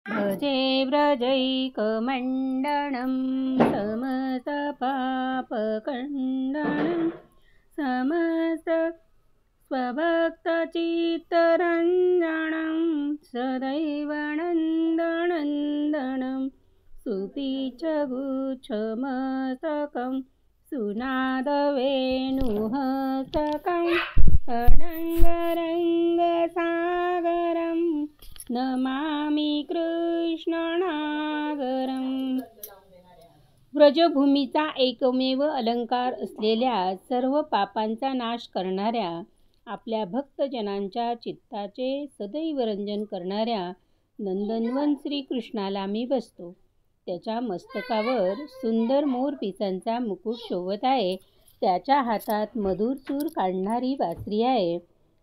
भजे व्रजैकमण्डनं समस्तपापखण्डनं समस्तस्वभक्तचित्तरञ्जनं सदैव नन्दनन्दनं सुपीचगुच्छमस्तकं सुनादवेणुहस्तकम् अनङ्गरङ्गसागरं नमामि कृष्णनागरम्. व्रजभूमीचा एकमेव अलंकार असलेल्या सर्व पापांचा नाश करणाऱ्या, आपल्या भक्तजनांच्या चित्ताचे सदैव रंजन करणाऱ्या नंदनवन श्रीकृष्णाला मी बसतो. त्याच्या मस्तकावर सुंदर मोरपिसांचा मुकुट शोभत आहे. त्याच्या हातात मधुर सूर काढणारी बासरी आहे.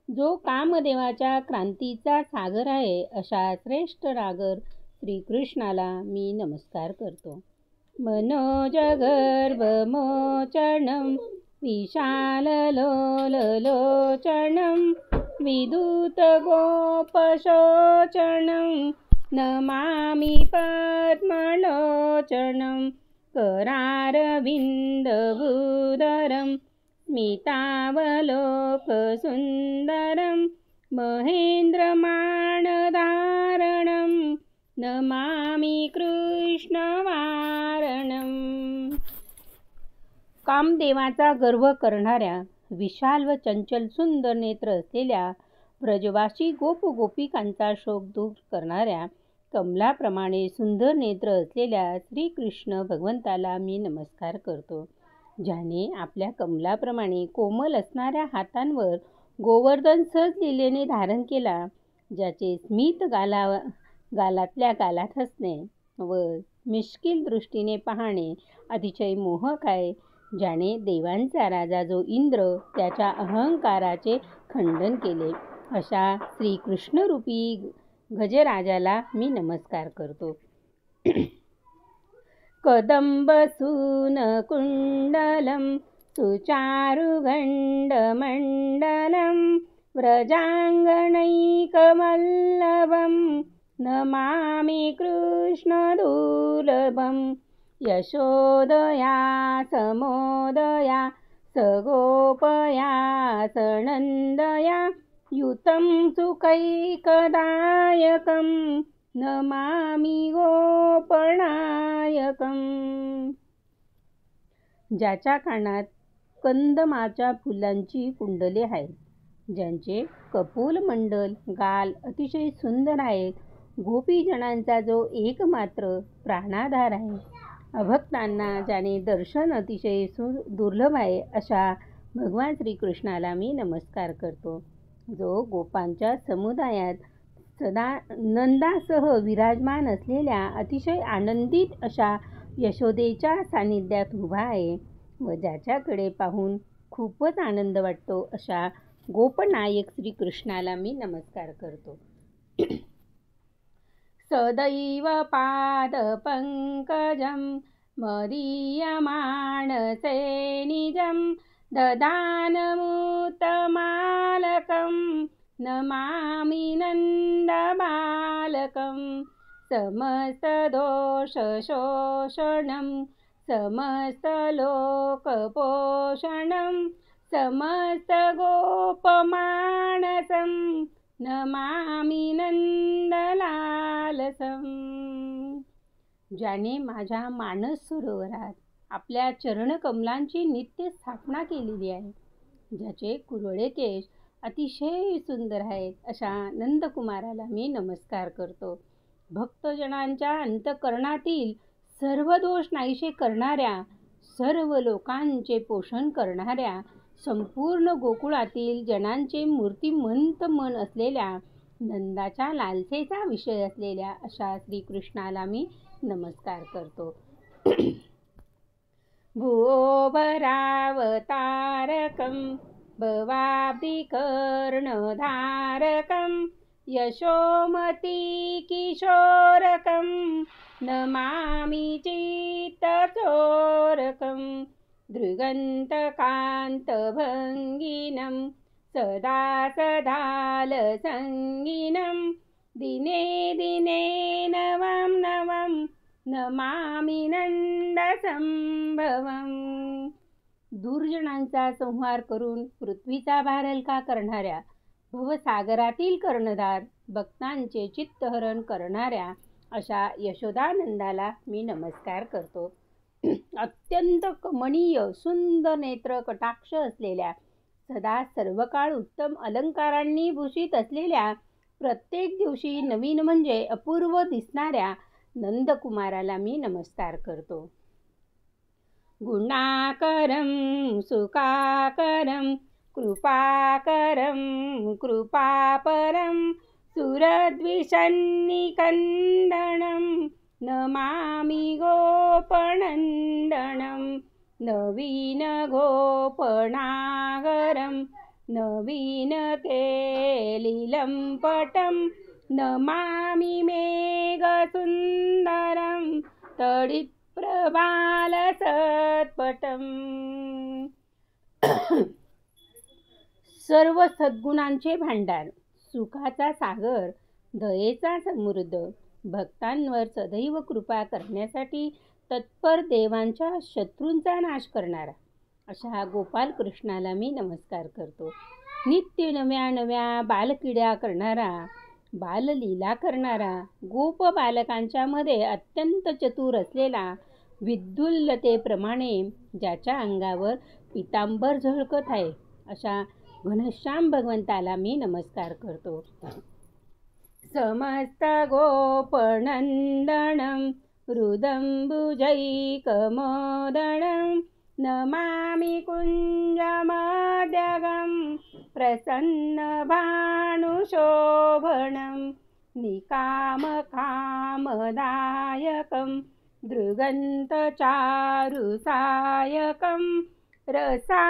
जो कामदेवाच्या क्रांतीचा सागर आहे, अशा श्रेष्ठ नागर श्रीकृष्णाला मी नमस्कार करतो. मनोजगर्भमोचनं विशाललोललोचनं विदूतगोपशोचनं नमामि पद्मलोचनं करारविन्दभूधरं स्मितावलोकसुन्दरं महेन्द्रमाणधारणं नमामि कृष्णवारणं. कामदेवाचा गर्व करणाऱ्या, विशाल व चंचल सुंदर नेत्र असलेल्या, ब्रजवासी गोपगोपिकांचा शोक दूर करणाऱ्या, कमलाप्रमाणे सुंदर नेत्र असलेल्या श्रीकृष्ण भगवंताला मी नमस्कार करतो. ज्याने आपल्या कमलाप्रमाणे कोमल असणाऱ्या हातांवर गोवर्धन सहज लीलेने धारण केला, ज्याचे स्मित गालातल्या गालात हसणे व मिश्किल दृष्टीने पाहणे अतिशय मोहक आहे, ज्याने देवांचा राजा जो इंद्र त्याच्या अहंकाराचे खंडन केले, अशा श्रीकृष्णरूपी गजराजाला मी नमस्कार करतो. कदंबसूनकुण्डलं सुचारुगण्डमण्डलं व्रजाङ्गनैकवल्लभं नमामि कृष्णदुर्लभं. यशोदया समोदया सगोपया सनन्दया युतं सुखैकदायकं नमामि गोपनायकं. ज्याच्या कानात कंदमाच्या फुलांची कुंडले आहेत, ज्यांचे कपोलमंडल गाल अतिशय सुंदर आहेत, गोपीजनांचा जो एकमात्र प्राणाधार आहे, अभक्तांना ज्याने दर्शन अतिशय दुर्लभ आहे, अशा भगवान श्रीकृष्णाला मी नमस्कार करतो. जो गोपांच्या समुदायात सदा नंदासह विराजमान असलेल्या अतिशय आनंदित अशा यशोदेच्या सानिध्यात उभा आहे व ज्याच्याकडे पाहून खूपच आनंद वाटतो, अशा गोपनायक श्रीकृष्णाला मी नमस्कार करतो. सदैव पादपङ्कजं मदीयमानसे निजं ददानमुत्तमालकं नमामि नन्दबालकं. समस्तदोषशोषणं समस्तलोकपोषणं समस्तगोपमानसं नमामि नन्दलालसं. ज्याने माझ्या मानस सरोवरात आपल्या चरणकमलांची नित्य स्थापना केलेली आहे, ज्याचे कुरळे केश अतिशय सुंदर आहेत, अशा नंदकुमाराला मी नमस्कार करतो. भक्तजनांच्या अंतःकरणातील सर्व दोष नाहीसे करणाऱ्या, सर्व लोकांचे पोषण करणाऱ्या, संपूर्ण गोकुळातील जनांचे मूर्तिमंत मन असलेल्या, नंदाच्या लालसेचा विषय असलेल्या अशा श्रीकृष्णाला मी नमस्कार करतो. भुवोभरावतारकं भवाब्धिकर्णधारकं यशोमतीकिशोरकं नमामि चित्तचोरकं. दृगन्तकान्तभङ्गिनं सदा सदालसङ्गिनं दिने दिने नव नमामि नंदसंभवम्. दुर्जनांचा संहार करून पृथ्वीचा भार हलका करणाऱ्या, भवसागरातील कर्णधार, भक्तांचे चित्तहरण करणाऱ्या अशा यशोदानंदाला मी नमस्कार करतो. अत्यंत कमनीय सुंदर नेत्र कटाक्ष असलेल्या, सदा सर्व काळ उत्तम अलंकारांनी भूषित असलेल्या, प्रत्येक दिवशी नवीन म्हणजे अपूर्व दिसणाऱ्या नंदकुमाराला मी नमस्कार करतो. गुणाकरं सुखाकरं कृपाकरं कृपापरं सुरद्विषन्निकन्दनं नमामि गोपनन्दनं. नवीन गोपनागरं नवीन केलिलं पटं नमामि मेघसुन्दरं तडित्प्रबालसत्पटम्. सर्व सद्गुणांचे भांडार, सुखाचा सागर, दयेचा समृद्ध, भक्तांवर सदैव कृपा करण्यासाठी तत्पर देवांच्या शत्रूंचा नाश करणारा अशा गोपाल कृष्णाला मी नमस्कार करतो. नित्य नव्या नव्या बालक्रीडा करणारा, बाललीला करणारा, गोप बालकांच्या मध्ये अत्यंत चतुर असलेला, विद्युल्लतेप्रमाणे ज्याच्या अंगावर पितांबर झळकत आहे अशा घनश्याम भगवंताला मी नमस्कार करतो. समस्त गोपनंदनं हृदम्बुजैकमोदनं नमामि कुञ्जमध्यगं प्रसन्नभानुशोभनं निकामकामदायकं दृगन्तचारुसायकं रसालवेणुगायकं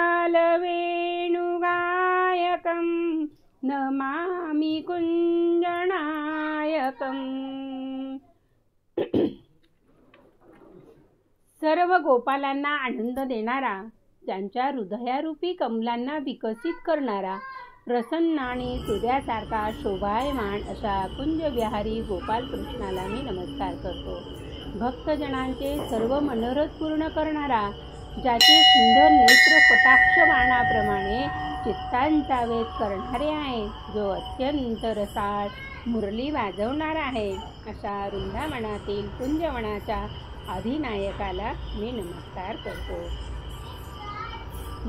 नमामि कुञ्जनायकम्. सर्व गोपालांना आनंद देणारा, त्यांच्या हृदयारूपी कमलांना विकसित करणारा, प्रसन्न आणि सूर्यासारखा शोभायमान अशा कुंजविहारी गोपाल कृष्णाला मी नमस्कार करतो. भक्तजनांचे सर्व मनोरथ पूर्ण करणारा, ज्याचे सुंदर नेत्र कटाक्ष बाणाप्रमाणे चित्तांचा वेध करणारे आहे, जो अत्यंत रसाळ मुरली वाजवणार आहे अशा वृंदावनातील कुंजवनाच्या अधिनायकाला मी नमस्कार करतो.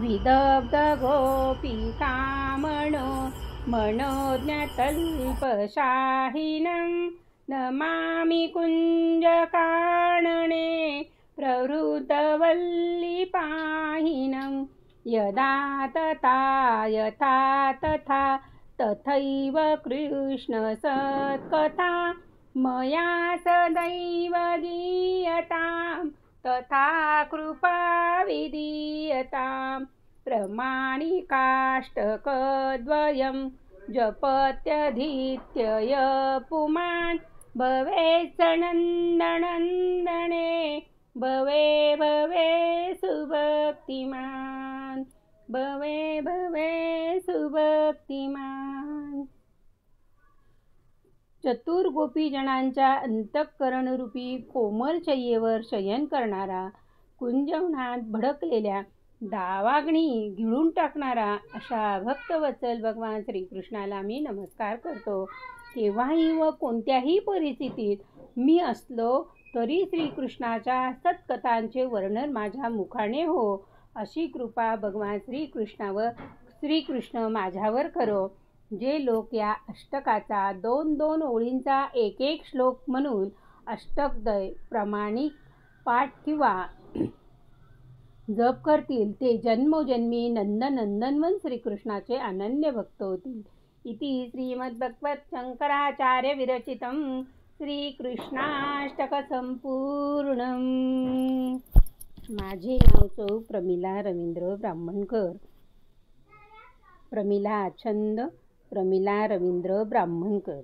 विदग्ध गोपिकामनो मनोज्ञतल्पशाहिनं नमामि कुञ्जकानने प्रवृतवल्लिपाहिनं. यदा तथा यथा तथा तथैव कृष्ण सत्कथा मया सदैव गीयतां तथा कृपा विधीयतां. प्रमाणिकाष्टकद्वयं जपत्यधीत्य पुमान् भवेत् नन्दनन्दने भवे भवे सुभक्तिमान् भवे भवे सुभक्तिमान्. चतुर गोपीजनांच्या अंतःकरणरूपी कोमल शय्येवर शयन करणारा, कुंजवनात भडकलेल्या दावाग्नी गिळून टाकणारा अशा भक्तवत्सल भगवान श्रीकृष्णाला मी नमस्कार करतो. केव्हाही व कोणत्याही परिस्थितीत मी असलो तरी श्रीकृष्णाच्या सत्कथांचे वर्णन माझ्या मुखाने हो, अशी कृपा भगवान श्रीकृष्ण माझ्यावर करो. जे लोक या अष्टकाचा 2-2 ओळींचा एक एक श्लोक म्हणून अष्टकद्वय प्रामाणिक पाठ किंवा जप करतील, ते जन्मोजन्मी नंदनंदनवन श्रीकृष्णाचे अनन्य भक्त होतील. इति श्रीमद्भगवत शंकराचार्य विरचितं श्रीकृष्णाष्टक संपूर्णम. माझे नाव सौ प्रमिला रवींद्र ब्राह्मणकर. प्रमिला छंद प्रमिला रवींद्र ब्राह्मणकर.